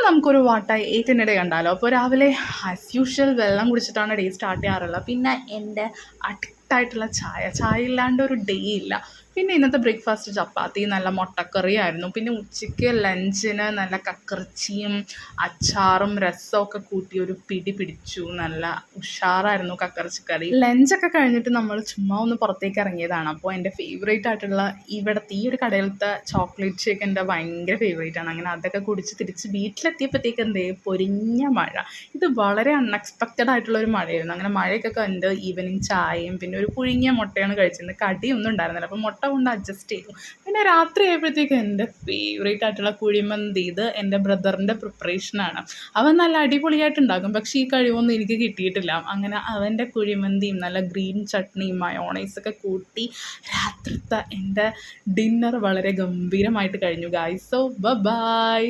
നമുക്കൊരു വാട്ട 8 ഡേ കണ്ടാലോ. അപ്പോൾ രാവിലെ ആസ് യൂഷ്വൽ വെള്ളം കുടിച്ചിട്ടാണ് ഡേ സ്റ്റാർട്ട് ചെയ്യാറുള്ളത്. പിന്നെ എൻ്റെ അഡിക്റ്റായിട്ടുള്ള ചായ ഇല്ലാണ്ട് ഒരു ഡേ ഇല്ല. പിന്നെ ഇന്നത്തെ ബ്രേക്ക്ഫാസ്റ്റ് ചപ്പാത്തി നല്ല മുട്ടക്കറിയായിരുന്നു. പിന്നെ ഉച്ചയ്ക്ക് ലഞ്ചിന് നല്ല കക്കറിച്ചിയും അച്ചാറും രസമൊക്കെ കൂട്ടി ഒരു പിടി പിടിച്ചു. നല്ല ഉഷാറായിരുന്നു കക്കറിച്ചിക്കറി. ലഞ്ചൊക്കെ കഴിഞ്ഞിട്ട് നമ്മൾ ചുമ്മാ ഒന്ന് പുറത്തേക്ക് ഇറങ്ങിയതാണ്. അപ്പോൾ എൻ്റെ ഫേവറേറ്റ് ആയിട്ടുള്ള ഈ ഒരു കടയിലത്തെ ചോക്ലേറ്റ് ഷേക്ക് എൻ്റെ ഭയങ്കര ഫേവറേറ്റ് ആണ്. അങ്ങനെ അതൊക്കെ കുടിച്ച് തിരിച്ച് വീട്ടിലെത്തിയപ്പോഴത്തേക്ക് പൊരിഞ്ഞ മഴ. ഇത് വളരെ അൺഎക്സ്പെക്റ്റഡ് ആയിട്ടുള്ളൊരു മഴയായിരുന്നു. അങ്ങനെ മഴയൊക്കെ കണ്ട് ഈവനിങ് ചായയും പിന്നെ ഒരു പുഴുങ്ങിയ മുട്ടയാണ് കഴിച്ചിരുന്നത്. കടിയൊന്നും ഉണ്ടായിരുന്നില്ല. അപ്പോൾ മുട്ട കൊണ്ട് അഡ്ജസ്റ്റ് ചെയ്തു. പിന്നെ രാത്രി ആയപ്പോഴത്തേക്ക് എൻ്റെ ഫേവറേറ്റ് ആയിട്ടുള്ള കുഴിമന്തി, ഇത് എൻ്റെ ബ്രദറിൻ്റെ പ്രിപ്പറേഷനാണ്. അവൻ നല്ല അടിപൊളിയായിട്ടുണ്ടാക്കും. പക്ഷേ ഈ കഴിവൊന്നും എനിക്ക് കിട്ടിയിട്ടില്ല. അങ്ങനെ അവൻ്റെ കുഴിമന്തിയും നല്ല ഗ്രീൻ ചട്നിയും മയോണൈസൊക്കെ കൂട്ടി രാത്രിത്തെ എൻ്റെ ഡിന്നർ വളരെ ഗംഭീരമായിട്ട് കഴിഞ്ഞു ഗായ്സ്. So by.